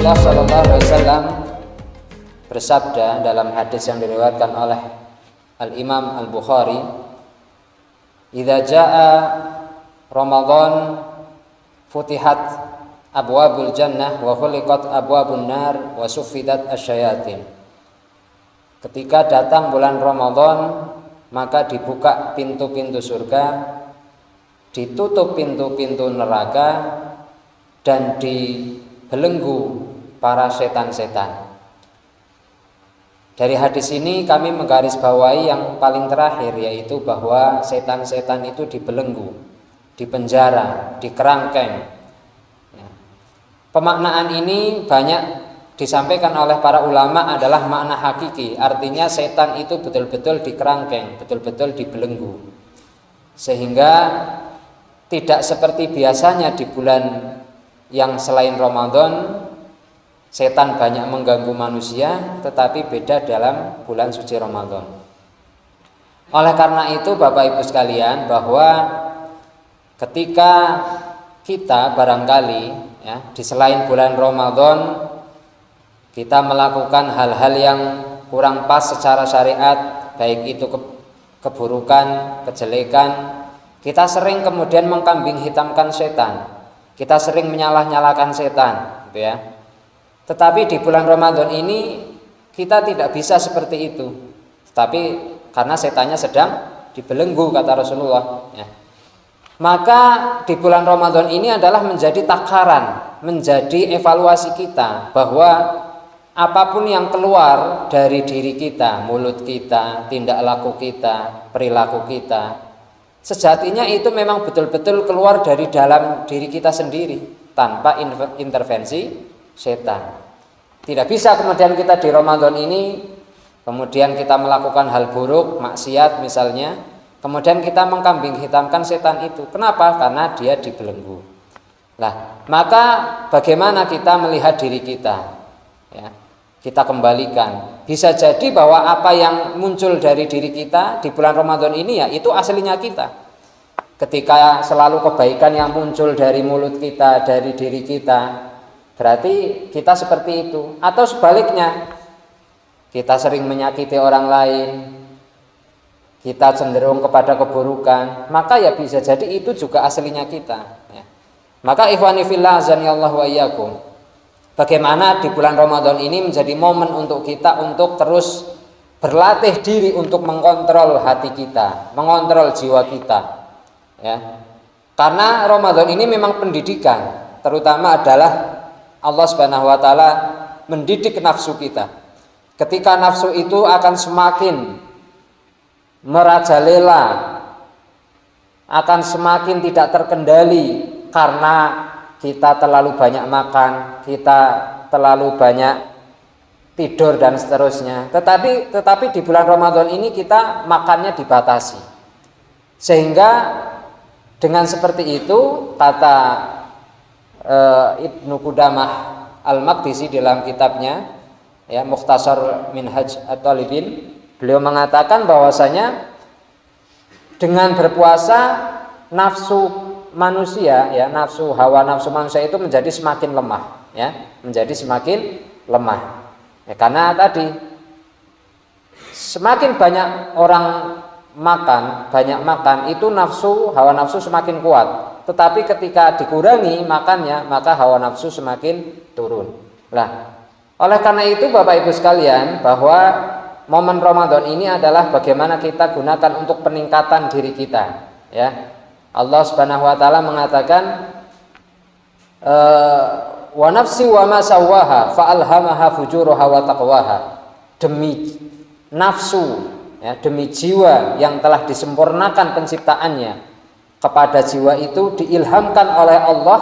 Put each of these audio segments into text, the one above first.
Rasulullah Shallallahu Alaihi Wasallam bersabda dalam hadis yang diriwayatkan oleh Al-Imam Al-Bukhari, "Idza jaa Ramadan futihat abwabul jannah wa khuliqat abwabun nar wa suffidat asyayatin." Ketika datang bulan Ramadan, maka dibuka pintu-pintu surga, ditutup pintu-pintu neraka, dan dibelenggu para setan-setan. Dari hadis ini kami menggarisbawahi yang paling terakhir, yaitu bahwa setan-setan itu dibelenggu, dipenjara, dikerangkeng. Pemaknaan ini banyak disampaikan oleh para ulama adalah makna hakiki, artinya setan itu betul-betul dikerangkeng, betul-betul dibelenggu, sehingga tidak seperti biasanya di bulan yang selain Ramadan setan banyak mengganggu manusia, tetapi beda dalam bulan suci Ramadan. Oleh karena itu Bapak Ibu sekalian, bahwa ketika kita barangkali di selain bulan Ramadan kita melakukan hal-hal yang kurang pas secara syariat, baik itu keburukan, kejelekan, kita sering kemudian mengkambing hitamkan setan, kita sering menyalah-nyalakan setan, gitu ya. Tetapi di bulan Ramadan ini kita tidak bisa seperti itu. Tetapi karena setannya sedang dibelenggu, kata Rasulullah. Maka di bulan Ramadan ini adalah menjadi takaran, menjadi evaluasi kita, bahwa apapun yang keluar dari diri kita, mulut kita, tindak laku kita, perilaku kita, sejatinya itu memang betul-betul keluar dari dalam diri kita sendiri tanpa intervensi setan. Tidak bisa kemudian kita di Ramadan ini kemudian kita melakukan hal buruk, maksiat misalnya, kemudian kita mengkambing hitamkan setan itu. Kenapa? Karena dia dibelenggu. Nah, maka bagaimana kita melihat diri kita? Kita kembalikan. Bisa jadi bahwa apa yang muncul dari diri kita di bulan Ramadan ini itu aslinya kita. Ketika selalu kebaikan yang muncul dari mulut kita, dari diri kita, berarti kita seperti itu. Atau sebaliknya, kita sering menyakiti orang lain, kita cenderung kepada keburukan, maka ya bisa jadi itu juga aslinya kita. Maka ikhwani fillah azanillahu wa iyyakum, bagaimana di bulan Ramadan ini menjadi momen untuk kita untuk terus berlatih diri untuk mengontrol hati kita, mengontrol jiwa kita. Karena Ramadan ini memang pendidikan, terutama adalah Allah Subhanahu wa taala mendidik nafsu kita. Ketika nafsu itu akan semakin merajalela, akan semakin tidak terkendali karena kita terlalu banyak makan, kita terlalu banyak tidur dan seterusnya. Tetapi di bulan Ramadan ini kita makannya dibatasi. Sehingga dengan seperti itu, kata Ibnu Qudamah Al-Maqdisi dalam kitabnya Mukhtasar Minhaj At-Talibin, beliau mengatakan bahwasanya dengan berpuasa nafsu manusia, hawa nafsu manusia itu menjadi semakin lemah, menjadi semakin lemah. Karena tadi semakin banyak orang banyak makan, itu hawa nafsu semakin kuat. Tetapi ketika dikurangi makannya, maka hawa nafsu semakin turun. Oleh karena itu Bapak Ibu sekalian, bahwa momen Ramadan ini adalah bagaimana kita gunakan untuk peningkatan diri kita. Allah Subhanahu wa taala mengatakan, wa nafsi wa ma sawwaha fa alhamaha fujuraha wa taqwaha. Demi nafsu, demi jiwa yang telah disempurnakan penciptaannya, kepada jiwa itu diilhamkan oleh Allah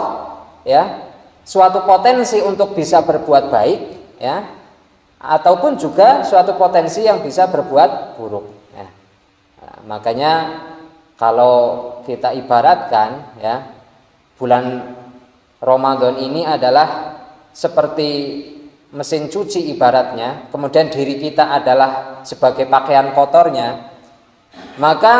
suatu potensi untuk bisa berbuat baik, ataupun juga suatu potensi yang bisa berbuat buruk. Makanya kalau kita ibaratkan bulan Ramadan ini adalah seperti mesin cuci ibaratnya, kemudian diri kita adalah sebagai pakaian kotornya, maka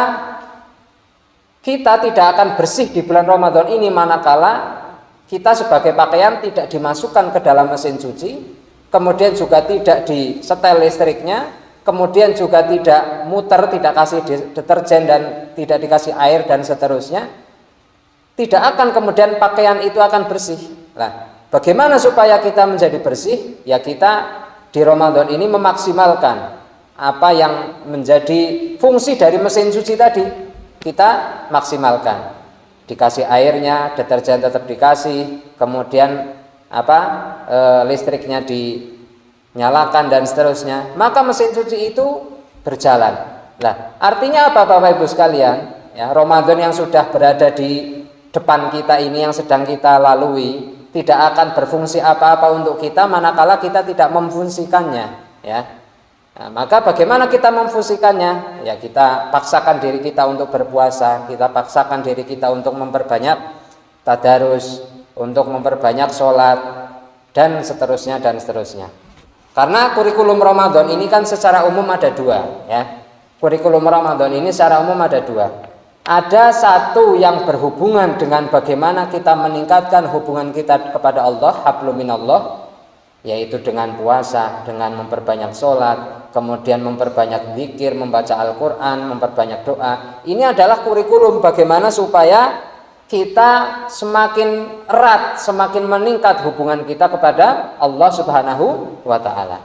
kita tidak akan bersih di bulan Ramadan ini manakala kita sebagai pakaian tidak dimasukkan ke dalam mesin cuci, kemudian juga tidak disetel listriknya, kemudian juga tidak muter, tidak kasih deterjen dan tidak dikasih air dan seterusnya, tidak akan kemudian pakaian itu akan bersih. Nah, bagaimana supaya kita menjadi bersih? Ya kita di Ramadan ini memaksimalkan apa yang menjadi fungsi dari mesin cuci tadi, kita maksimalkan. Dikasih airnya, deterjen tetap dikasih, kemudian listriknya dinyalakan dan seterusnya, maka mesin cuci itu berjalan. Nah, artinya apa Bapak Ibu sekalian? Ya, Ramadan yang sudah berada di depan kita ini, yang sedang kita lalui, tidak akan berfungsi apa-apa untuk kita manakala kita tidak memfungsikannya, ya. Nah, maka bagaimana kita memfungsikannya? Ya kita paksakan diri kita untuk berpuasa, kita paksakan diri kita untuk memperbanyak tadarus, untuk memperbanyak sholat, dan seterusnya dan seterusnya. Karena kurikulum Ramadan ini kan secara umum ada dua, ya. Kurikulum Ramadan ini secara umum ada dua. Ada satu yang berhubungan dengan bagaimana kita meningkatkan hubungan kita kepada Allah, hablum minallah, yaitu dengan puasa, dengan memperbanyak sholat, kemudian memperbanyak zikir, membaca Al-Quran, memperbanyak doa. Ini adalah kurikulum bagaimana supaya kita semakin erat, semakin meningkat hubungan kita kepada Allah Subhanahu wa Ta'ala.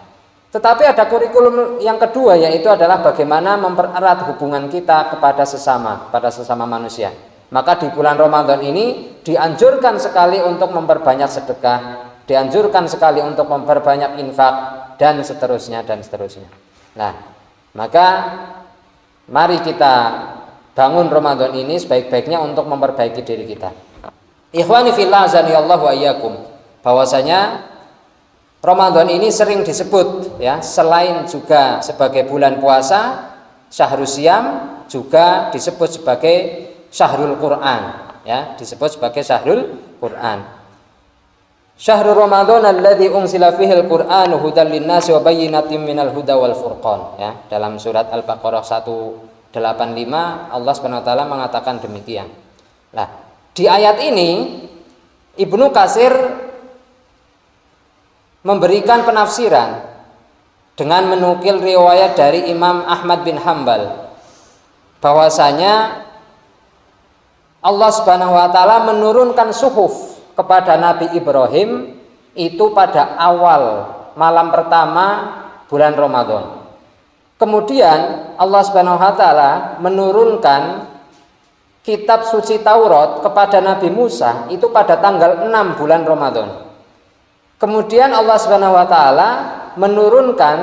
Tetapi ada kurikulum yang kedua, yaitu adalah bagaimana mempererat hubungan kita kepada sesama manusia. Maka di bulan Ramadan ini dianjurkan sekali untuk memperbanyak sedekah, dianjurkan sekali untuk memperbanyak infak, dan seterusnya dan seterusnya. Nah, maka mari kita bangun Ramadan ini sebaik-baiknya untuk memperbaiki diri kita. Ikhwani fillah azanillahu wa iyyakum, bahwasanya Ramadan ini sering disebut, ya, selain juga sebagai bulan puasa, syahrul siyam, juga disebut sebagai syahrul Quran, ya, disebut sebagai syahrul Quran. Syahrul Ramadan alladzi unzila fihi al-Qur'anu hudan lin-nasi wa bayyinatin minal huda wal furqan, ya, dalam surat Al-Baqarah 185 Allah Subhanahu wa taala mengatakan demikian. Nah, di ayat ini Ibnu Katsir memberikan penafsiran dengan menukil riwayat dari Imam Ahmad bin Hambal bahwasanya Allah Subhanahu wa taala menurunkan suhuf kepada Nabi Ibrahim itu pada awal malam pertama bulan Ramadan. Kemudian Allah Subhanahu wa taala menurunkan kitab suci Taurat kepada Nabi Musa itu pada tanggal 6 bulan Ramadan. Kemudian Allah Subhanahu wa taala menurunkan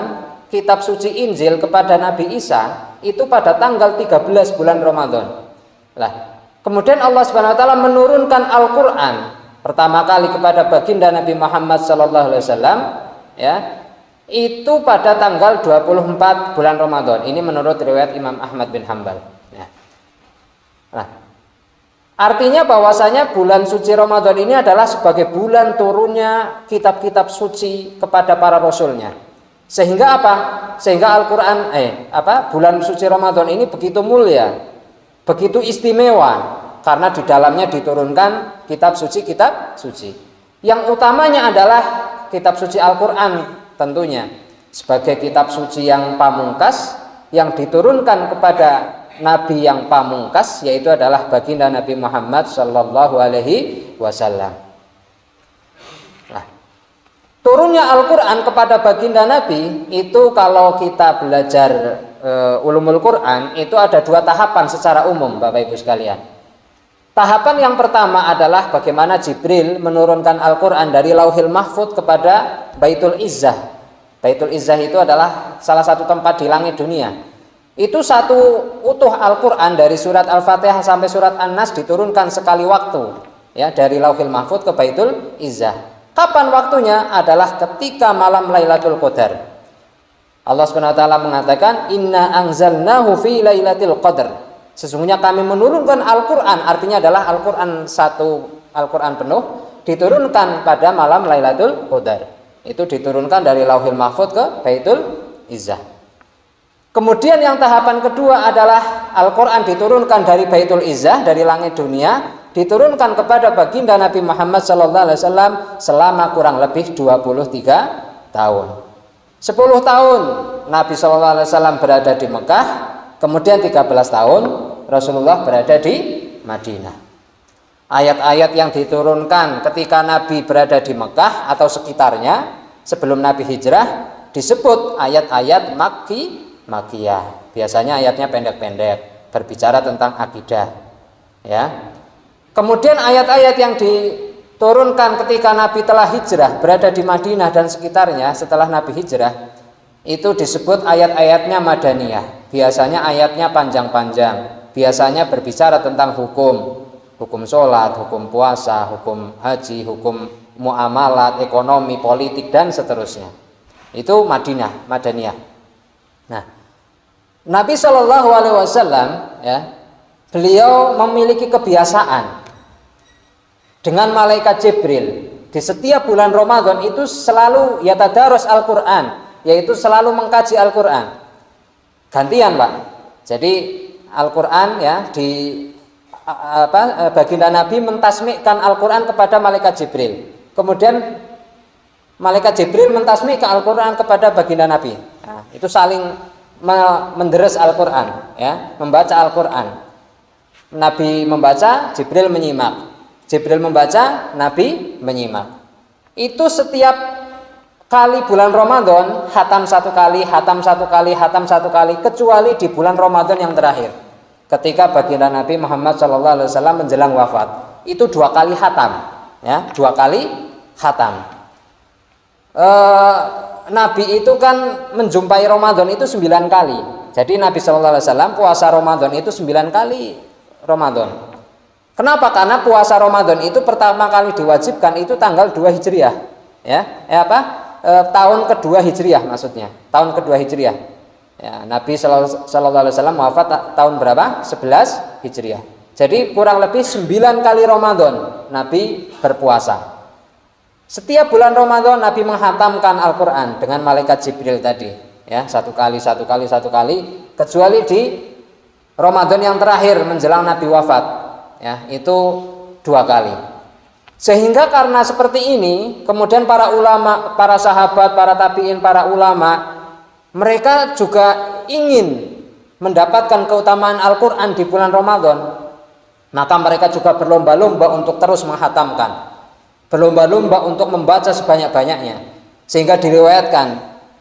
kitab suci Injil kepada Nabi Isa itu pada tanggal 13 bulan Ramadan. Lah, kemudian Allah Subhanahu wa taala menurunkan Al-Qur'an pertama kali kepada baginda Nabi Muhammad sallallahu alaihi wasallam, ya, itu pada tanggal 24 bulan Ramadan. Ini menurut riwayat Imam Ahmad bin Hambal, ya. Nah, artinya bahwasanya bulan suci Ramadan ini adalah sebagai bulan turunnya kitab-kitab suci kepada para rasulnya. Sehingga apa? Sehingga Al-Qur'an bulan suci Ramadan ini begitu mulia, begitu istimewa karena di dalamnya diturunkan kitab suci. Yang utamanya adalah kitab suci Al-Qur'an tentunya sebagai kitab suci yang pamungkas yang diturunkan kepada Nabi yang pamungkas, yaitu adalah baginda Nabi Muhammad sallallahu alaihi wasallam. Nah, turunnya Al-Qur'an kepada baginda Nabi itu kalau kita belajar ulumul Quran itu ada dua tahapan secara umum, Bapak Ibu sekalian. Tahapan yang pertama adalah bagaimana Jibril menurunkan Al-Qur'an dari Lauhil Mahfuz kepada Baitul Izzah. Baitul Izzah itu adalah salah satu tempat di langit dunia. Itu satu utuh Al-Qur'an dari surat Al-Fatihah sampai surat An-Nas diturunkan sekali waktu, ya, dari Lauhil Mahfuz ke Baitul Izzah. Kapan waktunya? Adalah ketika malam Lailatul Qadar. Allah Subhanahu wa taala mengatakan inna anzalnahu fi lailatul qadar. Sesungguhnya kami menurunkan Al-Qur'an, artinya adalah Al-Qur'an satu, Al-Qur'an penuh diturunkan pada malam Lailatul Qadar. Itu diturunkan dari Lauhil Mahfuz ke Baitul Izzah. Kemudian yang tahapan kedua adalah Al-Qur'an diturunkan dari Baitul Izzah, dari langit dunia, diturunkan kepada baginda Nabi Muhammad SAW selama kurang lebih 23 tahun. 10 tahun Nabi SAW berada di Mekah, kemudian 13 tahun Rasulullah berada di Madinah. Ayat-ayat yang diturunkan ketika Nabi berada di Mekah atau sekitarnya sebelum Nabi hijrah disebut ayat-ayat Makkiyah. Biasanya ayatnya pendek-pendek, berbicara tentang akidah. Ya. Kemudian ayat-ayat yang diturunkan ketika Nabi telah hijrah, berada di Madinah dan sekitarnya setelah Nabi hijrah, itu disebut ayat-ayatnya Madaniyah. Biasanya ayatnya panjang-panjang, biasanya berbicara tentang hukum sholat, hukum puasa, hukum haji, hukum muamalat, ekonomi, politik, dan seterusnya. Itu Madaniyah. Nah, Nabi Shallallahu Alaihi Wasallam, ya, beliau memiliki kebiasaan dengan malaikat Jibril di setiap bulan Ramadan itu selalu yatadarus Al-Quran, yaitu selalu mengkaji Al-Quran. Gantian, Pak. Jadi Al-Quran, ya, baginda Nabi mentasmikkan Al-Quran kepada malaikat Jibril. Kemudian malaikat Jibril mentasmikkan Al-Quran kepada baginda Nabi. Nah, itu saling menderes Al-Quran, ya, membaca Al-Quran. Nabi membaca, Jibril menyimak. Jibril membaca, Nabi menyimak. Itu setiap kali bulan Ramadan hatam satu kali, kecuali di bulan Ramadan yang terakhir. Ketika baginda Nabi Muhammad SAW menjelang wafat, itu 2 kali hatam, ya, 2 kali hatam. Nabi itu kan menjumpai Ramadan itu 9 kali. Jadi Nabi SAW puasa Ramadan itu 9 kali Ramadan. Kenapa? Karena puasa Ramadan itu pertama kali diwajibkan itu tanggal 2 Hijriah, ya, tahun kedua Hijriah maksudnya, tahun kedua Hijriah. Ya, Nabi SAW wafat tahun berapa? 11 Hijriah. Jadi kurang lebih 9 kali Ramadan Nabi berpuasa. Setiap bulan Ramadan Nabi menghatamkan Al-Quran dengan malaikat Jibril tadi, ya, satu kali, kecuali di Ramadan yang terakhir menjelang Nabi wafat, ya, itu 2 kali. Sehingga karena seperti ini, kemudian para ulama, para sahabat, para tabi'in, para ulama, mereka juga ingin mendapatkan keutamaan Al-Quran di bulan Ramadan. Maka mereka juga berlomba-lomba untuk terus menghatamkan, berlomba-lomba untuk membaca sebanyak-banyaknya. Sehingga diriwayatkan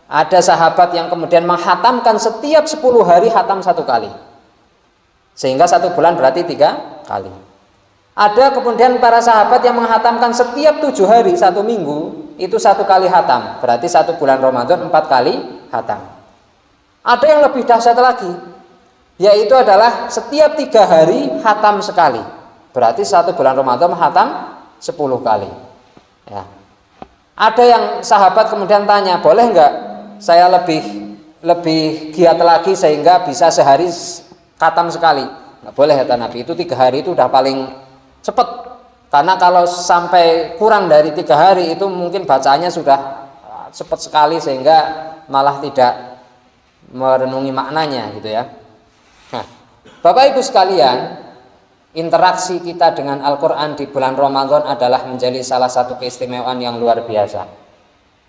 ada sahabat yang kemudian menghatamkan setiap 10 hari hatam 1 kali, sehingga 1 bulan berarti 3 kali. Ada kemudian para sahabat yang menghatamkan setiap 7 hari 1 minggu itu 1 kali hatam, berarti 1 bulan Ramadan 4 kali hatam. Ada yang lebih dahsyat lagi, yaitu adalah setiap 3 hari hatam sekali, berarti 1 bulan Ramadan hatam 10 kali, ya. Ada yang sahabat kemudian tanya, boleh enggak saya lebih giat lagi sehingga bisa sehari khatam sekali? Enggak boleh, kata Nabi. Itu 3 hari itu udah paling cepat, karena kalau sampai kurang dari 3 hari itu mungkin bacaannya sudah cepat sekali sehingga malah tidak merenungi maknanya, gitu ya. Nah, Bapak Ibu sekalian, interaksi kita dengan Al-Quran di bulan Ramadan adalah menjadi salah satu keistimewaan yang luar biasa.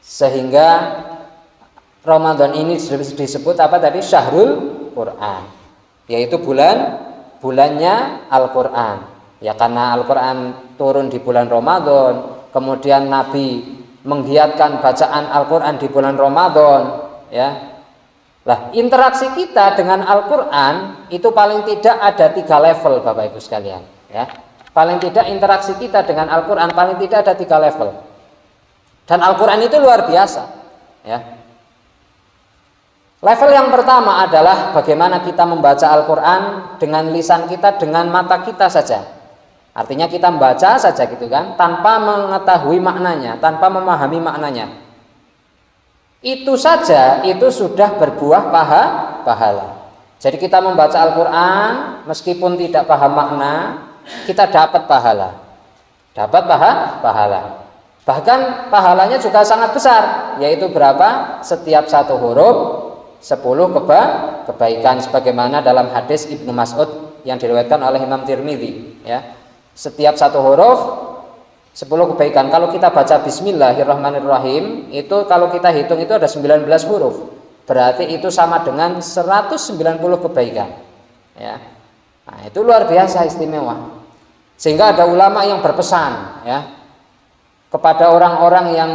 Sehingga Ramadan ini disebut apa tadi? Syahrul Quran, yaitu bulannya Al-Quran. Ya, karena Al-Quran turun di bulan Ramadan, kemudian Nabi menggiatkan bacaan Al-Quran di bulan Ramadan, ya. Nah, interaksi kita dengan Al-Quran itu paling tidak ada 3 level, Bapak Ibu sekalian, ya. Paling tidak interaksi kita dengan Al-Quran paling tidak ada 3 level. Dan Al-Quran itu luar biasa, ya. Level yang pertama adalah bagaimana kita membaca Al-Quran dengan lisan kita, dengan mata kita saja. Artinya kita membaca saja, gitu kan, tanpa mengetahui maknanya, tanpa memahami maknanya. Itu saja itu sudah berbuah pahala. Jadi kita membaca Al-Quran meskipun tidak paham makna, kita dapat pahala. Bahkan pahalanya juga sangat besar, yaitu berapa? Setiap 1 huruf 10 kebaikan, sebagaimana dalam hadis Ibnu Mas'ud yang diriwayatkan oleh Imam Tirmidzi, ya. Setiap satu huruf 10 kebaikan. Kalau kita baca Bismillahirrahmanirrahim, itu kalau kita hitung itu ada 19 huruf. Berarti itu sama dengan 190 kebaikan. Ya. Nah, itu luar biasa istimewa. Sehingga ada ulama yang berpesan ya kepada orang-orang yang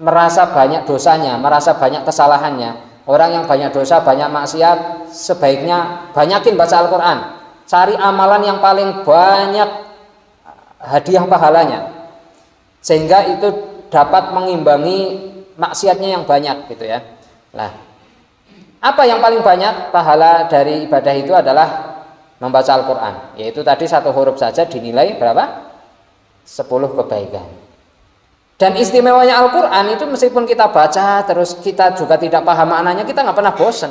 merasa banyak dosanya, merasa banyak kesalahannya. Orang yang banyak dosa, banyak maksiat, sebaiknya banyakin baca Al-Quran. Cari amalan yang paling banyak hadiah pahalanya, sehingga itu dapat mengimbangi maksiatnya yang banyak gitu ya. Nah, apa yang paling banyak pahala dari ibadah itu adalah membaca Al-Quran, yaitu tadi satu huruf saja dinilai berapa? 10 kebaikan. Dan istimewanya Al-Quran itu meskipun kita baca terus kita juga tidak paham maknanya, kita nggak pernah bosen.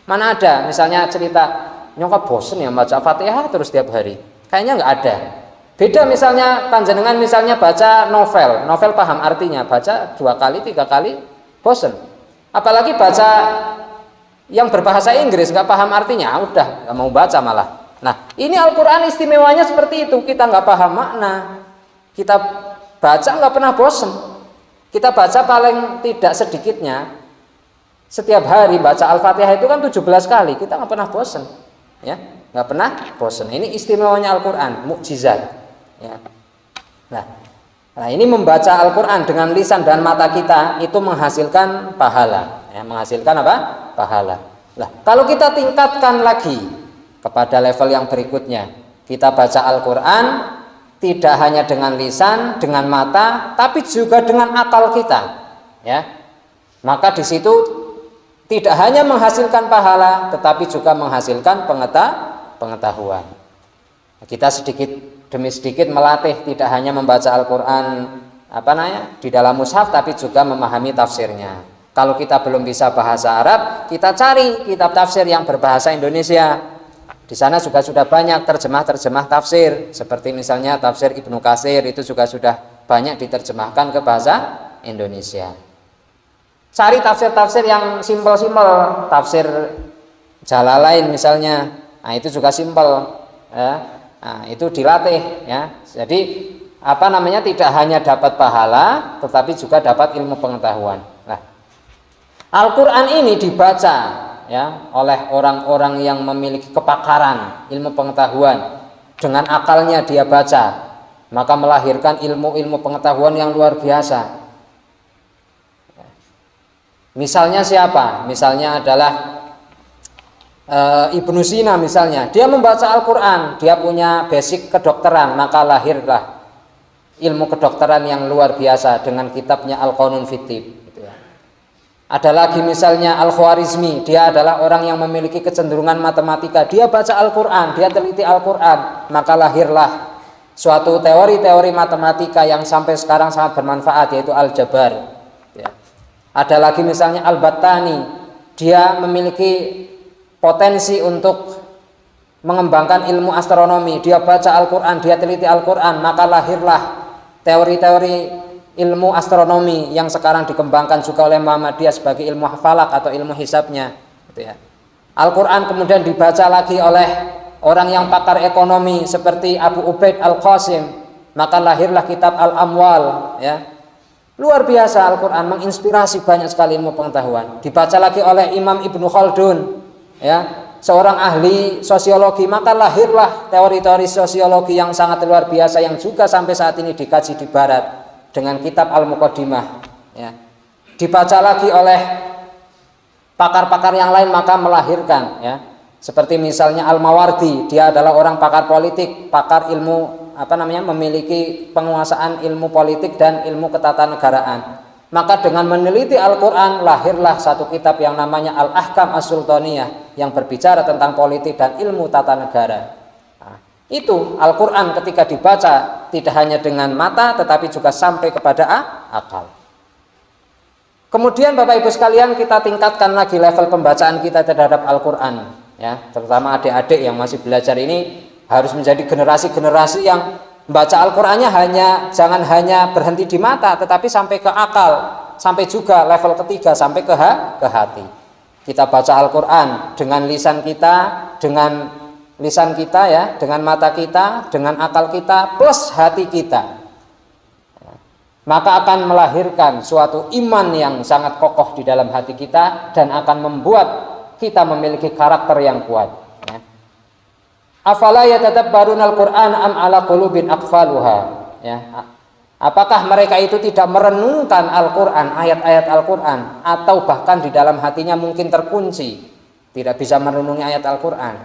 Mana ada misalnya cerita nyokap bosen ya baca Fatihah terus tiap hari, kayaknya nggak ada. Beda misalnya panjenengan misalnya baca novel paham artinya, baca 2 kali 3 kali bosen. Apalagi baca yang berbahasa Inggris nggak paham artinya, udah nggak mau baca malah. Nah, ini Al-Quran istimewanya seperti itu. Kita nggak paham makna, kita baca nggak pernah bosen. Kita baca paling tidak sedikitnya setiap hari baca Al-Fatihah itu kan 17 kali, kita nggak pernah bosen, ya nggak pernah bosen. Ini istimewanya Al-Quran, mukjizat. Ya. Nah, ini membaca Al-Quran dengan lisan dan mata kita itu menghasilkan pahala. Ya, menghasilkan apa? Pahala. Nah, kalau kita tingkatkan lagi kepada level yang berikutnya, kita baca Al-Quran tidak hanya dengan lisan, dengan mata, tapi juga dengan akal kita. Ya, maka di situ tidak hanya menghasilkan pahala, tetapi juga menghasilkan pengetahuan. Kita sedikit demi sedikit melatih tidak hanya membaca Al-Quran di dalam mushaf, tapi juga memahami tafsirnya. Kalau kita belum bisa bahasa Arab, kita cari kitab tafsir yang berbahasa Indonesia. Di sana juga sudah banyak terjemah tafsir, seperti misalnya tafsir Ibnu Katsir itu juga sudah banyak diterjemahkan ke bahasa Indonesia. Cari tafsir-tafsir yang simpel-simpel, tafsir Jalalain misalnya, nah itu juga simpel, ya. Nah, itu dilatih, ya. Jadi tidak hanya dapat pahala, tetapi juga dapat ilmu pengetahuan. Nah, Al-Quran ini dibaca ya oleh orang-orang yang memiliki kepakaran ilmu pengetahuan, dengan akalnya dia baca, maka melahirkan ilmu-ilmu pengetahuan yang luar biasa. Misalnya siapa? Misalnya adalah Ibnu Sina misalnya, dia membaca Al-Quran, dia punya basic kedokteran, maka lahirlah ilmu kedokteran yang luar biasa dengan kitabnya Al-Qanun fit Tibb. Ada lagi misalnya Al-Khwarizmi, dia adalah orang yang memiliki kecenderungan matematika, dia baca Al-Quran, dia teliti Al-Quran, maka lahirlah suatu teori-teori matematika yang sampai sekarang sangat bermanfaat, yaitu Al-Jabar. Ya. Ada lagi misalnya Al-Battani, dia memiliki potensi untuk mengembangkan ilmu astronomi, dia baca Al-Quran, dia teliti Al-Quran, maka lahirlah teori-teori ilmu astronomi yang sekarang dikembangkan juga oleh Muhammadiyah sebagai ilmu falak atau ilmu hisabnya, gitu ya. Al-Quran kemudian dibaca lagi oleh orang yang pakar ekonomi seperti Abu Ubaid Al-Qasim, maka lahirlah kitab Al-Amwal, ya. Luar biasa Al-Quran menginspirasi banyak sekali ilmu pengetahuan. Dibaca lagi oleh Imam Ibnu Khaldun, ya, seorang ahli sosiologi, maka lahirlah teori-teori sosiologi yang sangat luar biasa yang juga sampai saat ini dikaji di barat dengan kitab Al-Muqaddimah, ya. Dibaca lagi oleh pakar-pakar yang lain, maka melahirkan, ya, seperti misalnya Al-Mawardi, dia adalah orang pakar politik, pakar ilmu memiliki penguasaan ilmu politik dan ilmu ketatanegaraan. Maka dengan meneliti Al-Quran lahirlah satu kitab yang namanya Al-Ahkam As-Sultaniyah yang berbicara tentang politik dan ilmu tata negara. Itu Al-Quran ketika dibaca tidak hanya dengan mata tetapi juga sampai kepada akal. Kemudian Bapak Ibu sekalian, kita tingkatkan lagi level pembacaan kita terhadap Al-Quran, ya, terutama adik-adik yang masih belajar ini harus menjadi generasi-generasi yang membaca Al-Qurannya jangan hanya berhenti di mata tetapi sampai ke akal, sampai juga level ketiga sampai ke hati. Kita baca Al-Quran dengan lisan kita, dengan lisan kita ya, dengan mata kita, dengan akal kita plus hati kita, maka akan melahirkan suatu iman yang sangat kokoh di dalam hati kita dan akan membuat kita memiliki karakter yang kuat. Afala yatadabbarunal Qur'an am ala qulubin aqfaluha. Ya. Apakah mereka itu tidak merenungkan Al-Qur'an, ayat-ayat Al-Qur'an, atau bahkan di dalam hatinya mungkin terkunci, tidak bisa merenungi ayat Al-Qur'an.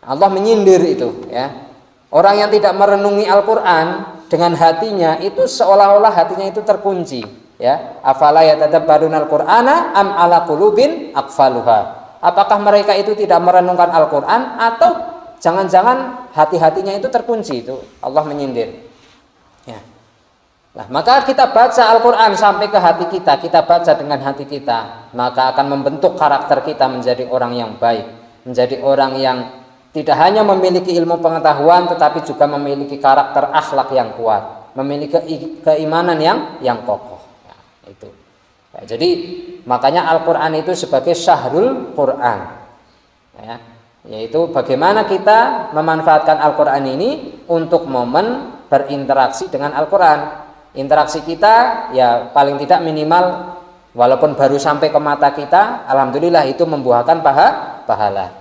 Allah menyindir itu, ya. Orang yang tidak merenungi Al-Qur'an dengan hatinya itu seolah-olah hatinya itu terkunci, ya. Afala yatadabbarunal Qur'ana am ala qulubin aqfaluha. Apakah mereka itu tidak merenungkan Al-Qur'an atau jangan-jangan hati-hatinya itu terkunci, itu Allah menyindir. Ya. Nah, maka kita baca Al-Quran sampai ke hati kita, kita baca dengan hati kita, maka akan membentuk karakter kita menjadi orang yang baik, menjadi orang yang tidak hanya memiliki ilmu pengetahuan, tetapi juga memiliki karakter akhlak yang kuat, memiliki keimanan yang kokoh. Ya, itu. Ya, jadi makanya Al-Quran itu sebagai syahrul Quran. Ya. Yaitu bagaimana kita memanfaatkan Al-Quran ini untuk momen berinteraksi dengan Al-Quran. Interaksi kita ya paling tidak minimal, walaupun baru sampai ke mata kita, alhamdulillah itu membuahkan pahala.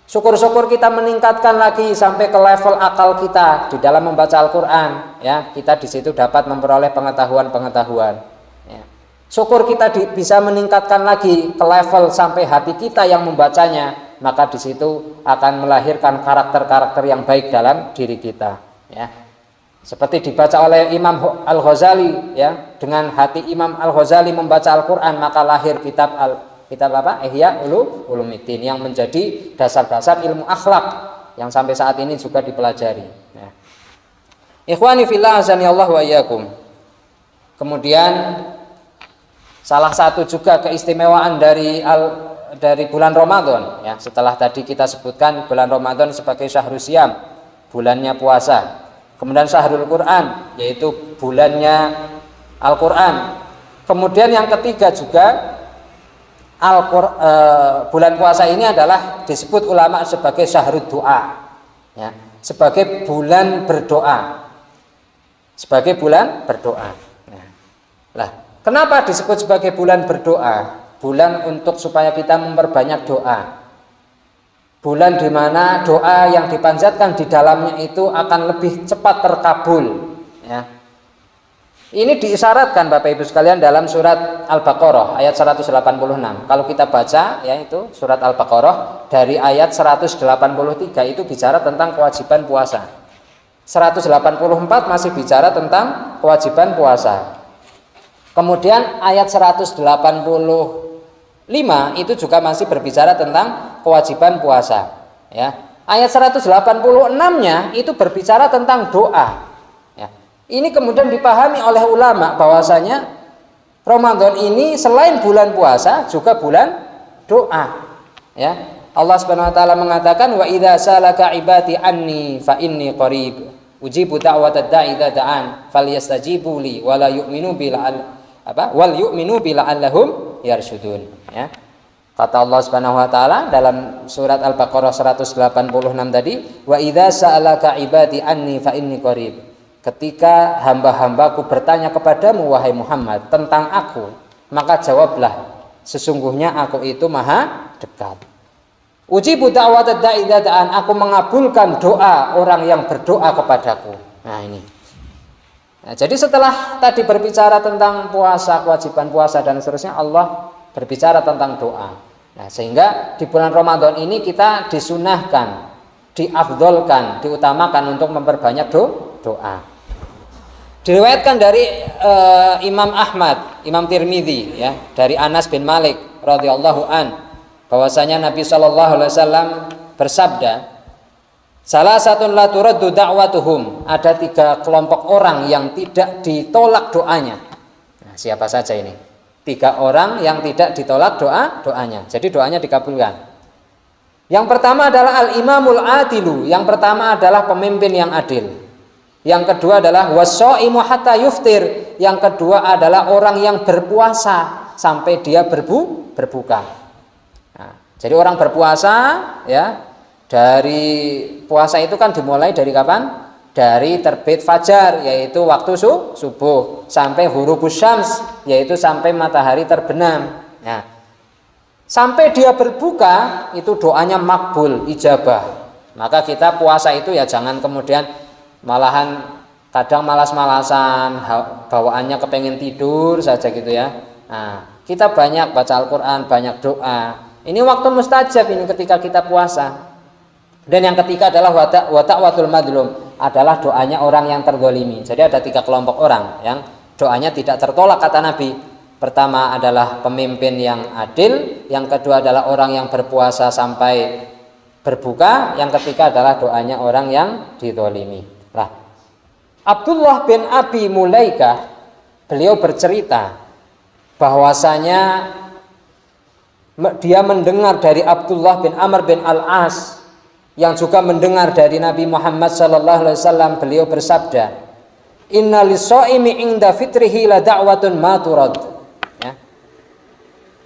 Syukur-syukur kita meningkatkan lagi sampai ke level akal kita di dalam membaca Al-Quran, ya, kita di situ dapat memperoleh pengetahuan-pengetahuan. Ya. Syukur kita bisa meningkatkan lagi ke level sampai hati kita yang membacanya, maka di situ akan melahirkan karakter-karakter yang baik dalam diri kita, ya. Seperti dibaca oleh Imam Al-Ghazali, ya, dengan hati Imam Al-Ghazali membaca Al-Qur'an, maka lahir kitab apa? Ihya Ulumuddin yang menjadi dasar-dasar ilmu akhlak yang sampai saat ini juga dipelajari, ya. Ikhwani fillah azanillahu wa iyyakum. Kemudian salah satu juga keistimewaan dari bulan Ramadan, ya, setelah tadi kita sebutkan bulan Ramadan sebagai syahrul siyam, bulannya puasa. Kemudian syahrul Quran, yaitu bulannya Al-Quran. Kemudian yang ketiga juga bulan puasa ini adalah disebut ulama sebagai syahrul doa, ya, sebagai bulan berdoa, sebagai bulan berdoa. Nah, kenapa disebut sebagai bulan berdoa? Bulan untuk supaya kita memperbanyak doa. Bulan di mana doa yang dipanjatkan di dalamnya itu akan lebih cepat terkabul, ya. Ini diisyaratkan Bapak Ibu sekalian dalam surat Al-Baqarah ayat 186. Kalau kita baca, ya, itu surat Al-Baqarah dari ayat 183 itu bicara tentang kewajiban puasa. 184 masih bicara tentang kewajiban puasa. Kemudian ayat 185 itu juga masih berbicara tentang kewajiban puasa, ya. Ayat 186-nya itu berbicara tentang doa, ya. Ini kemudian dipahami oleh ulama bahwasanya Ramadan ini selain bulan puasa juga bulan doa, ya. Allah Subhanahu wa taala mengatakan wa idza salaka ibadi anni fa inni qarib ujibu da'watad da'i idza da'an falyastajibu li wala yu'minu bil wal yu'minu bil allahum yarsyudun, ya. Kata Allah Subhanahu wa taala dalam surat Al-Baqarah 186 tadi, wa idza sa'alaka ibadi anni fa inni qarib. Ketika hamba-hambaku bertanya kepadamu wahai Muhammad tentang aku, maka jawablah sesungguhnya aku itu maha dekat. Ujibu da'watad da'i idza da'an, aku mengabulkan doa orang yang berdoa kepadaku. Nah, ini. Nah, jadi setelah tadi berbicara tentang puasa, kewajiban puasa dan seterusnya, Allah berbicara tentang doa. Nah, sehingga di bulan Ramadan ini kita disunahkan, diafdolkan, diutamakan untuk memperbanyak doa. Diriwayatkan dari Imam Ahmad, Imam Tirmidzi, ya, dari Anas bin Malik radhiyallahu an, bahwasanya Nabi Shallallahu alaihi wasallam bersabda, salah satu la turaddu da'watuhum, ada 3 kelompok orang yang tidak ditolak doanya. Nah, siapa saja ini? 3 orang yang tidak ditolak doanya. Jadi doanya dikabulkan. Yang pertama adalah al-imamul adilu, yang pertama adalah pemimpin yang adil. Yang kedua adalah was-shaimu hatta yuftir, yang kedua adalah orang yang berpuasa sampai dia berbuka. Nah, jadi orang berpuasa, ya, Dari puasa itu kan dimulai dari kapan? Dari terbit fajar, yaitu waktu subuh, sampai hurubus syams, yaitu sampai matahari terbenam. Nah, sampai dia berbuka itu doanya makbul, ijabah. Maka kita puasa itu ya jangan kemudian malahan kadang malas-malasan, bawaannya kepengen tidur saja gitu ya. Nah, kita banyak baca Al-Quran, banyak doa. Ini waktu mustajab ini ketika kita puasa. Dan yang ketiga adalah wata'watul madlum, adalah doanya orang yang terzalimi. Jadi ada 3 kelompok orang yang doanya tidak tertolak kata Nabi. Pertama adalah pemimpin yang adil, yang kedua adalah orang yang berpuasa sampai berbuka, yang ketiga adalah doanya orang yang dizalimi. Nah, Abdullah bin Abi Mulaikah beliau bercerita bahwasanya dia mendengar dari Abdullah bin Amr bin Al-As yang juga mendengar dari Nabi Muhammad SAW. Beliau bersabda, inna lis-shaimi 'inda fitrihi la da'watun ma turad. Ya.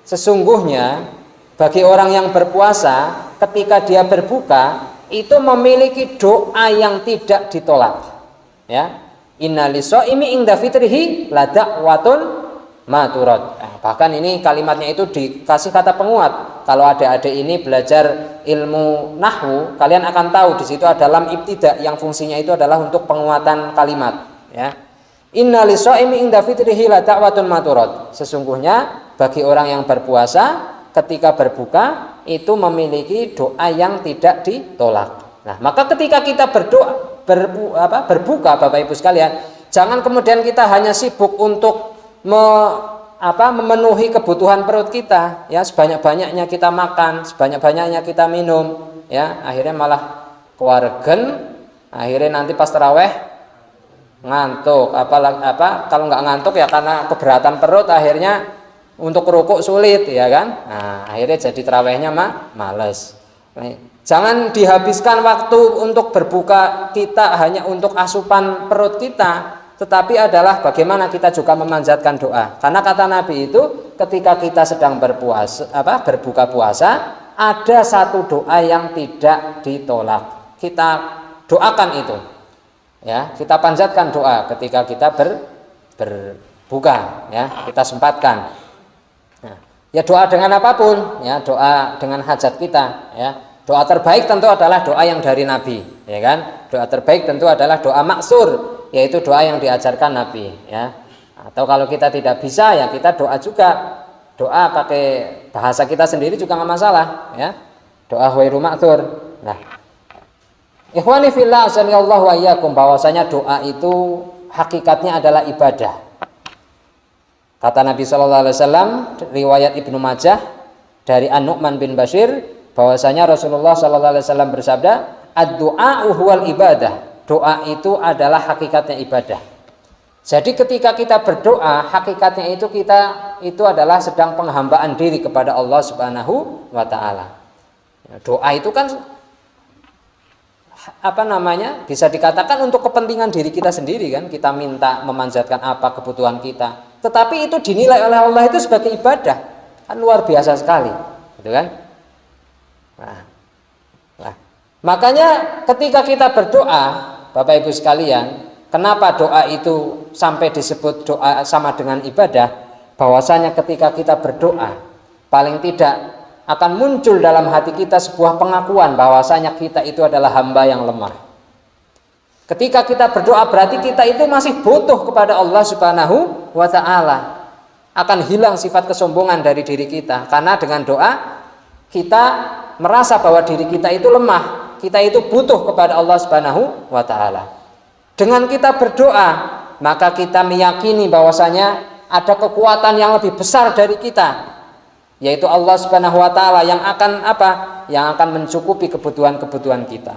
Sesungguhnya bagi orang yang berpuasa ketika dia berbuka itu memiliki doa yang tidak ditolak. Ya. Inna lis-shaimi 'inda fitrihi la da'watun ma turad. Bahkan ini kalimatnya itu dikasih kata penguat. Kalau adik-adik ini belajar ilmu nahwu, kalian akan tahu di situ ada lam ibtida yang fungsinya itu adalah untuk penguatan kalimat. Ya. Inna lis-shaimi 'inda fitrihi la da'watun ma turad. Sesungguhnya bagi orang yang berpuasa ketika berbuka itu memiliki doa yang tidak ditolak. Nah, maka ketika kita berbuka Bapak Ibu sekalian, jangan kemudian kita hanya sibuk untuk memenuhi kebutuhan perut kita, ya, sebanyak-banyaknya kita makan, sebanyak-banyaknya kita minum, ya, akhirnya malah kewargen, akhirnya nanti pas taraweh ngantuk, kalau nggak ngantuk ya karena keberatan perut, akhirnya untuk rukuk sulit, ya kan. Nah, akhirnya jadi tarawehnya males. Jangan dihabiskan waktu untuk berbuka kita hanya untuk asupan perut kita, tetapi adalah bagaimana kita juga memanjatkan doa. Karena kata Nabi itu ketika kita sedang berbuka puasa, ada satu doa yang tidak ditolak. Kita doakan itu. Ya, kita panjatkan doa ketika kita berbuka, ya, kita sempatkan. Nah, ya doa dengan apapun, ya, doa dengan hajat kita, ya. Doa terbaik tentu adalah doa yang dari Nabi, ya kan? Doa terbaik tentu adalah doa maksur, yaitu doa yang diajarkan Nabi, ya. Atau kalau kita tidak bisa, ya kita doa juga, doa pakai bahasa kita sendiri juga nggak masalah, ya. Doa ghairu ma'dzur. Nah, ikhwani fillah azanillahu wa iyyakum, bahwasanya doa itu hakikatnya adalah ibadah. Kata Nabi sallallahu alaihi wasallam, riwayat Ibnu Majah dari An-Nu'man bin Bashir, bahwasanya Rasulullah sallallahu alaihi wasallam bersabda, ad-du'a huwal ibadah. Doa itu adalah hakikatnya ibadah. Jadi ketika kita berdoa, hakikatnya itu adalah sedang penghambaan diri kepada Allah Subhanahu wa taala. Doa itu kan bisa dikatakan untuk kepentingan diri kita sendiri kan, kita minta memanjatkan apa kebutuhan kita. Tetapi itu dinilai oleh Allah itu sebagai ibadah. Kan luar biasa sekali, gitu kan? Nah, makanya ketika kita berdoa, Bapak Ibu sekalian, kenapa doa itu sampai disebut doa sama dengan ibadah? Bahwasanya ketika kita berdoa, paling tidak akan muncul dalam hati kita sebuah pengakuan bahwasanya kita itu adalah hamba yang lemah. Ketika kita berdoa berarti kita itu masih butuh kepada Allah Subhanahu wa taala. Akan hilang sifat kesombongan dari diri kita, karena dengan doa kita merasa bahwa diri kita itu lemah, kita itu butuh kepada Allah Subhanahu wa taala. Dengan kita berdoa, maka kita meyakini bahwasanya ada kekuatan yang lebih besar dari kita, yaitu Allah Subhanahu wa taala yang akan Yang akan mencukupi kebutuhan-kebutuhan kita.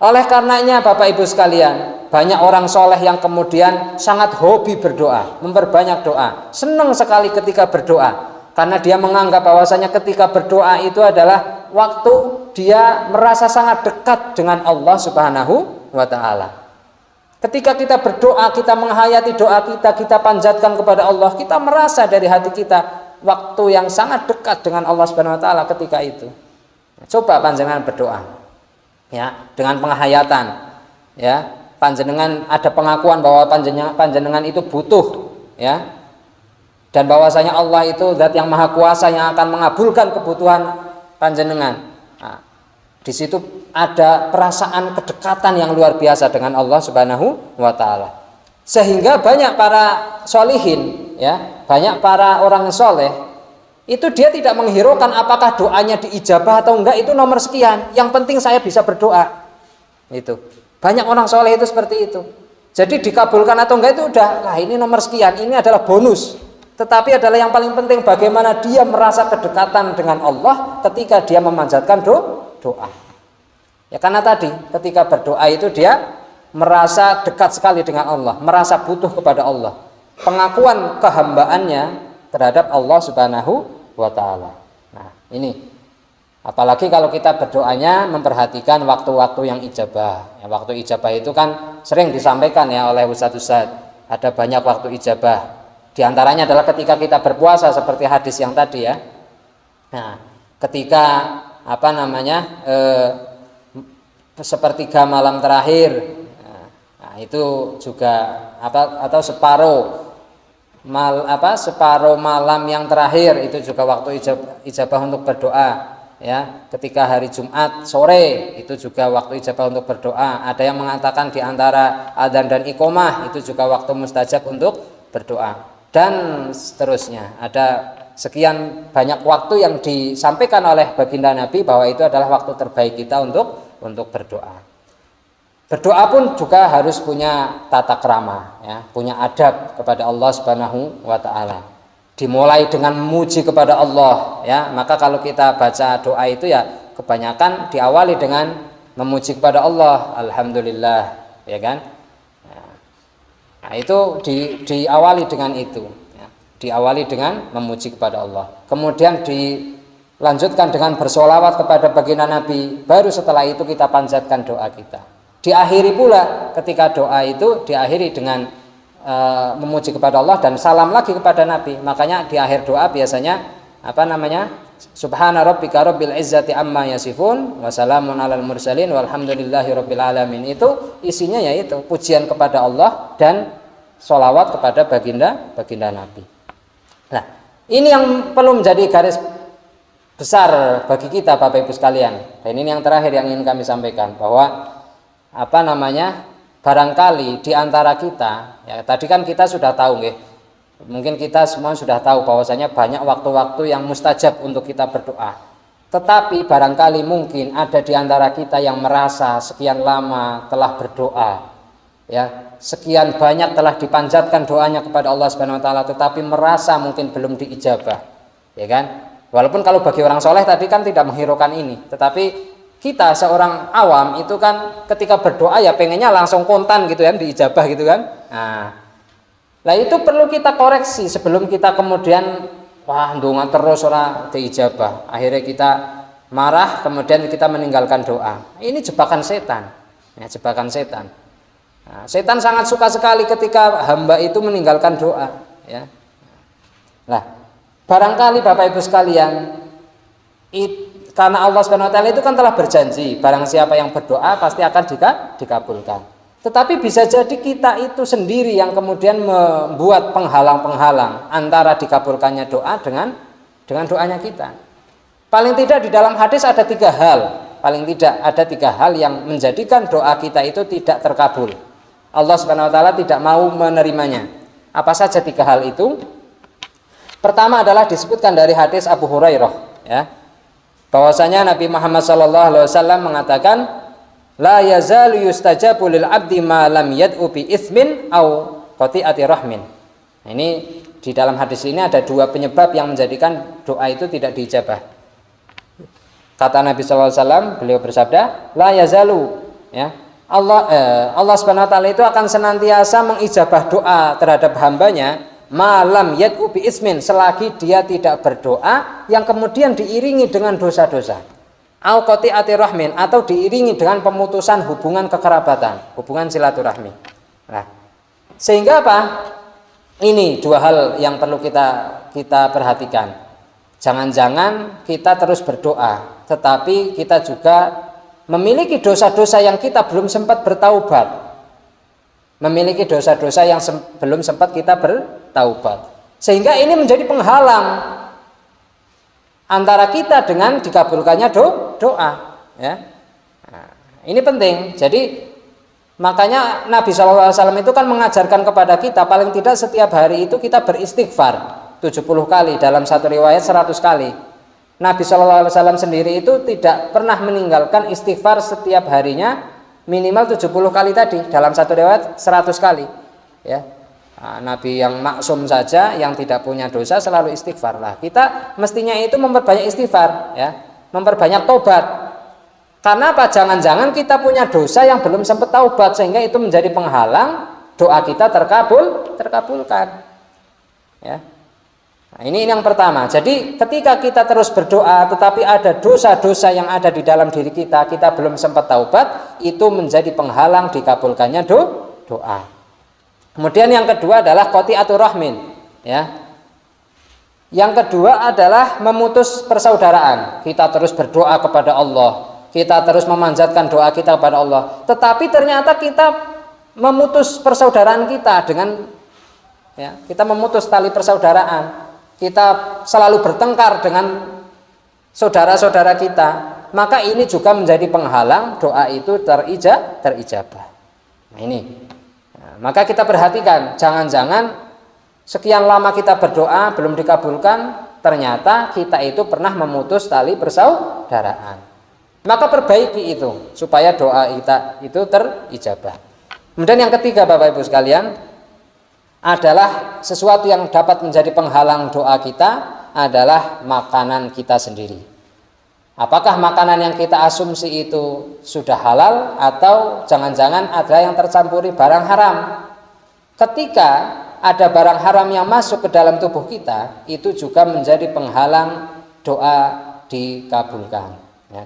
Oleh karenanya Bapak Ibu sekalian, banyak orang soleh yang kemudian sangat hobi berdoa, memperbanyak doa, senang sekali ketika berdoa. Karena dia menganggap bahwasanya ketika berdoa itu adalah waktu dia merasa sangat dekat dengan Allah Subhanahu wa taala. Ketika kita berdoa, kita menghayati doa kita, kita panjatkan kepada Allah, kita merasa dari hati kita waktu yang sangat dekat dengan Allah Subhanahu wa taala ketika itu. Coba panjenengan berdoa, ya, dengan penghayatan, ya, panjenengan ada pengakuan bahwa panjenengan itu butuh, ya, dan bahwasanya Allah itu zat yang maha kuasa yang akan mengabulkan kebutuhan panjenengan. Nah, di situ ada perasaan kedekatan yang luar biasa dengan Allah Subhanahu wa taala. Sehingga banyak para sholihin, ya, banyak para orang soleh itu dia tidak menghiraukan apakah doanya diijabah atau enggak, itu nomor sekian. Yang penting saya bisa berdoa. Itu banyak orang soleh itu seperti itu. Jadi dikabulkan atau enggak itu udah, lah ini nomor sekian, ini adalah bonus. Tetapi adalah yang paling penting bagaimana dia merasa kedekatan dengan Allah ketika dia memanjatkan doa. Ya karena tadi ketika berdoa itu dia merasa dekat sekali dengan Allah, merasa butuh kepada Allah. Pengakuan kehambaannya terhadap Allah Subhanahu wa taala. Nah, ini apalagi kalau kita berdoanya memperhatikan waktu-waktu yang ijabah. Ya, waktu ijabah itu kan sering disampaikan ya oleh ustadz-ustadz. Ada banyak waktu ijabah. Di antaranya adalah ketika kita berpuasa seperti hadis yang tadi ya. Nah, ketika sepertiga malam terakhir, nah, itu juga atau separuh malam yang terakhir itu juga waktu ijabah untuk berdoa ya. Ketika hari Jumat sore itu juga waktu ijabah untuk berdoa. Ada yang mengatakan di antara adzan dan iqomah itu juga waktu mustajab untuk berdoa, dan seterusnya. Ada sekian banyak waktu yang disampaikan oleh baginda Nabi bahwa itu adalah waktu terbaik kita untuk berdoa. Berdoa pun juga harus punya tata krama, ya, punya adab kepada Allah Subhanahu wa taala. Dimulai dengan memuji kepada Allah, ya. Maka kalau kita baca doa itu ya kebanyakan diawali dengan memuji kepada Allah, alhamdulillah, ya kan? Nah, itu diawali dengan itu, ya. Diawali dengan memuji kepada Allah. Kemudian dilanjutkan dengan bersolawat kepada baginda Nabi. Baru setelah itu kita panjatkan doa kita. Diakhiri pula ketika doa itu diakhiri dengan memuji kepada Allah dan salam lagi kepada Nabi. Makanya di akhir doa biasanya Subhana rabbika rabbil izzati amma yasifun wa salamun alal mursalin walhamdulillahi rabbil alamin. Itu isinya yaitu pujian kepada Allah dan sholawat kepada baginda Nabi. Nah, ini yang perlu menjadi garis besar bagi kita Bapak Ibu sekalian. Dan ini yang terakhir yang ingin kami sampaikan, bahwa barangkali di antara kita, ya tadi kan kita sudah tahu nggih. Mungkin kita semua sudah tahu bahwasanya banyak waktu-waktu yang mustajab untuk kita berdoa. Tetapi barangkali mungkin ada di antara kita yang merasa sekian lama telah berdoa, ya, sekian banyak telah dipanjatkan doanya kepada Allah Subhanahu wa taala, tetapi merasa mungkin belum diijabah. Ya kan? Walaupun kalau bagi orang soleh tadi kan tidak menghiraukan ini, tetapi kita seorang awam itu kan ketika berdoa ya pengennya langsung kontan gitu kan, diijabah gitu kan. Nah itu perlu kita koreksi sebelum kita kemudian ndonga terus ora diijabah. Akhirnya kita marah, kemudian kita meninggalkan doa. Ini jebakan setan. Ya, jebakan setan. Nah, setan sangat suka sekali ketika hamba itu meninggalkan doa, ya. Nah, barangkali Bapak Ibu sekalian, karena Allah Subhanahu wa taala itu kan telah berjanji, barang siapa yang berdoa pasti akan dikabulkan. Tetapi bisa jadi kita itu sendiri yang kemudian membuat penghalang-penghalang antara dikabulkannya doa dengan doanya kita. Paling tidak di dalam hadis ada 3 hal. Paling tidak ada 3 hal yang menjadikan doa kita itu tidak terkabul. Allah Subhanahu wa taala tidak mau menerimanya. Apa saja 3 hal itu? Pertama adalah disebutkan dari hadis Abu Hurairah, ya. Bahwasanya Nabi Muhammad SAW mengatakan, la yazalu yustajabu lil abdi ma lam yad'u bi itsmin au qati'ati rahmin. Nah, ini di dalam hadis ini ada 2 penyebab yang menjadikan doa itu tidak diijabah. Kata Nabi SAW, beliau bersabda, la yazalu, ya, Allah Subhanahu wa taala itu akan senantiasa mengijabah doa terhadap hambanya malam yad'u bi ismin, selagi dia tidak berdoa yang kemudian diiringi dengan dosa-dosa, au qati'ati rahmin, atau diiringi dengan pemutusan hubungan kekerabatan, hubungan silaturahmi. Nah, sehingga apa? Ini 2 hal yang perlu kita perhatikan. Jangan-jangan kita terus berdoa, tetapi kita juga memiliki dosa-dosa yang kita belum sempat bertaubat. Memiliki dosa-dosa yang belum sempat kita bertaubat. Sehingga ini menjadi penghalang antara kita dengan dikabulkannya doa. Ya. Nah, ini penting. Jadi makanya Nabi SAW itu kan mengajarkan kepada kita paling tidak setiap hari itu kita beristighfar 70 kali, dalam satu riwayat 100 kali. Nabi SAW sendiri itu tidak pernah meninggalkan istighfar setiap harinya minimal 70 kali tadi, dalam satu riwayat 100 kali. Ya. Nah, Nabi yang maksum saja, yang tidak punya dosa selalu istighfar. Lah, kita mestinya itu memperbanyak istighfar, ya, memperbanyak tobat. Karena apa? Jangan-jangan kita punya dosa yang belum sempat taubat, sehingga itu menjadi penghalang doa kita terkabulkan. Ya. Nah, ini yang pertama. Jadi ketika kita terus berdoa tetapi ada dosa-dosa yang ada di dalam diri kita, kita belum sempat taubat, itu menjadi penghalang dikabulkannya doa. Kemudian yang kedua adalah qati'atur rahmin, ya. Yang kedua adalah memutus persaudaraan. Kita terus berdoa kepada Allah, kita terus memanjatkan doa kita kepada Allah, tetapi ternyata kita memutus persaudaraan kita dengan, ya, kita memutus tali persaudaraan. Kita selalu bertengkar dengan saudara-saudara kita, maka ini juga menjadi penghalang doa itu terijabah. Nah, ini. Nah, maka kita perhatikan, jangan-jangan sekian lama kita berdoa belum dikabulkan, ternyata kita itu pernah memutus tali persaudaraan. Maka perbaiki itu supaya doa kita itu terijabah. Kemudian yang ketiga, Bapak Ibu sekalian, adalah sesuatu yang dapat menjadi penghalang doa kita adalah makanan kita sendiri. Apakah makanan yang kita asumsi itu sudah halal atau jangan-jangan ada yang tercampuri barang haram? Ketika ada barang haram yang masuk ke dalam tubuh kita, itu juga menjadi penghalang doa dikabulkan. Ya,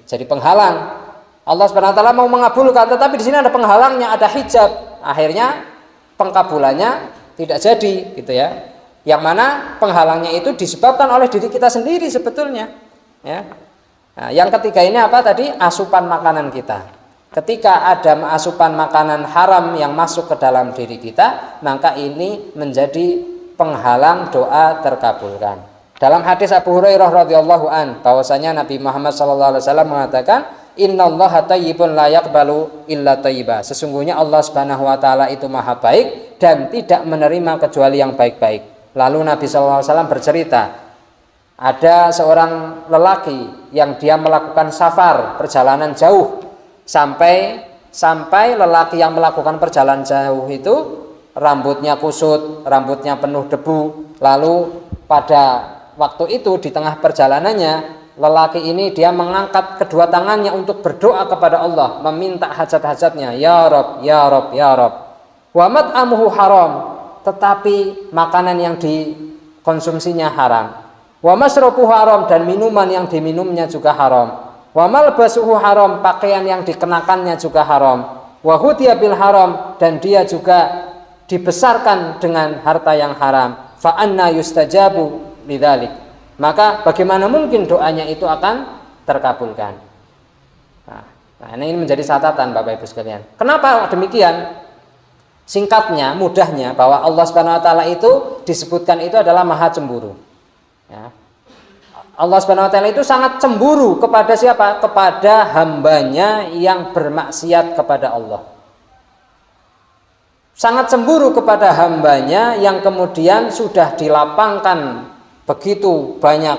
jadi penghalang. Allah SWT mau mengabulkan, tetapi di sini ada penghalangnya, ada hijab. Akhirnya pengkabulannya tidak jadi, gitu ya. Yang mana penghalangnya itu disebabkan oleh diri kita sendiri sebetulnya, ya. Nah, yang ketiga ini apa tadi? Asupan makanan kita. Ketika ada asupan makanan haram yang masuk ke dalam diri kita, maka ini menjadi penghalang doa terkabulkan. Dalam hadis Abu Hurairah radhiyallahu an, bahwasanya Nabi Muhammad SAW mengatakan, innallaha thayyibun la yaqbalu illa thayyiba. Sesungguhnya Allah Subhanahu wa taala itu maha baik dan tidak menerima kecuali yang baik-baik. Lalu Nabi SAW bercerita, ada seorang lelaki yang dia melakukan safar, perjalanan jauh, sampai lelaki yang melakukan perjalanan jauh itu rambutnya kusut, rambutnya penuh debu. Lalu pada waktu itu di tengah perjalanannya, lelaki ini dia mengangkat kedua tangannya untuk berdoa kepada Allah, meminta hajat-hajatnya, ya Rob, ya Rob, ya Rob. Wa mat'amuhu haram, tetapi makanan yang dikonsumsinya haram. Wa masrabuhu haram, dan minuman yang diminumnya juga haram. Wa malbasuhu haram, pakaian yang dikenakannya juga haram. Wa hudiya bil haram, dan dia juga dibesarkan dengan harta yang haram. Fa anna yustajabu lidzalik. Maka bagaimana mungkin doanya itu akan terkabulkan? Nah, ini menjadi catatan Bapak Ibu sekalian. Kenapa demikian? Singkatnya, mudahnya, bahwa Allah Subhanahu wa taala itu disebutkan itu adalah maha cemburu. Ya. Allah Subhanahu wa taala itu sangat cemburu kepada siapa? Kepada hambanya yang bermaksiat kepada Allah. Sangat cemburu kepada hambanya yang kemudian sudah dilapangkan begitu banyak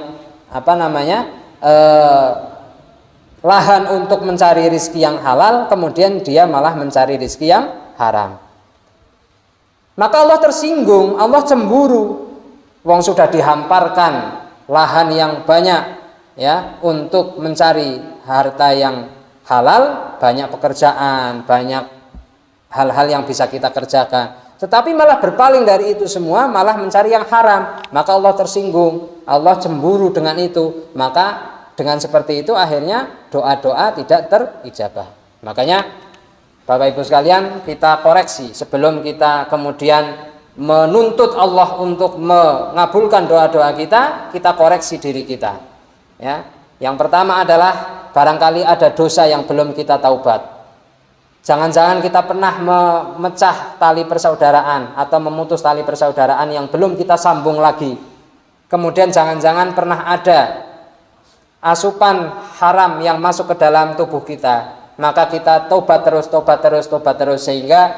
lahan untuk mencari rizki yang halal, kemudian dia malah mencari rizki yang haram. Maka Allah tersinggung, Allah cemburu. Wong sudah dihamparkan lahan yang banyak, ya, untuk mencari harta yang halal, banyak pekerjaan, banyak hal-hal yang bisa kita kerjakan. Tetapi malah berpaling dari itu semua, malah mencari yang haram. Maka Allah tersinggung, Allah cemburu dengan itu. Maka dengan seperti itu akhirnya doa-doa tidak terijabah. Makanya Bapak Ibu sekalian, kita koreksi sebelum kita kemudian menuntut Allah untuk mengabulkan doa-doa kita, kita koreksi diri kita. Ya. Yang pertama adalah barangkali ada dosa yang belum kita taubat. Jangan-jangan kita pernah memecah tali persaudaraan atau memutus tali persaudaraan yang belum kita sambung lagi. Kemudian jangan-jangan pernah ada asupan haram yang masuk ke dalam tubuh kita. Maka kita tobat terus sehingga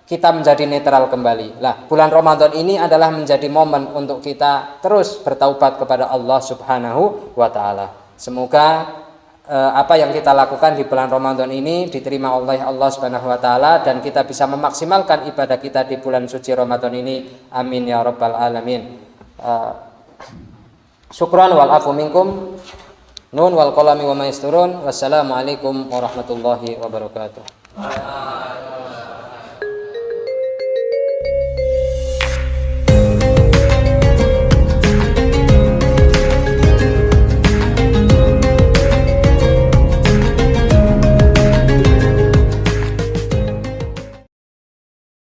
kita menjadi netral kembali. Lah, bulan Ramadan ini adalah menjadi momen untuk kita terus bertaubat kepada Allah Subhanahu wa taala. Semoga apa yang kita lakukan di bulan Ramadan ini diterima oleh Allah Subhanahu wa taala dan kita bisa memaksimalkan ibadah kita di bulan suci Ramadan ini. Amin ya rabbal alamin. Syukran wal afu minkum. Nun wal qalami wa ma yasturun. Wassalamualaikum warahmatullahi wabarakatuh.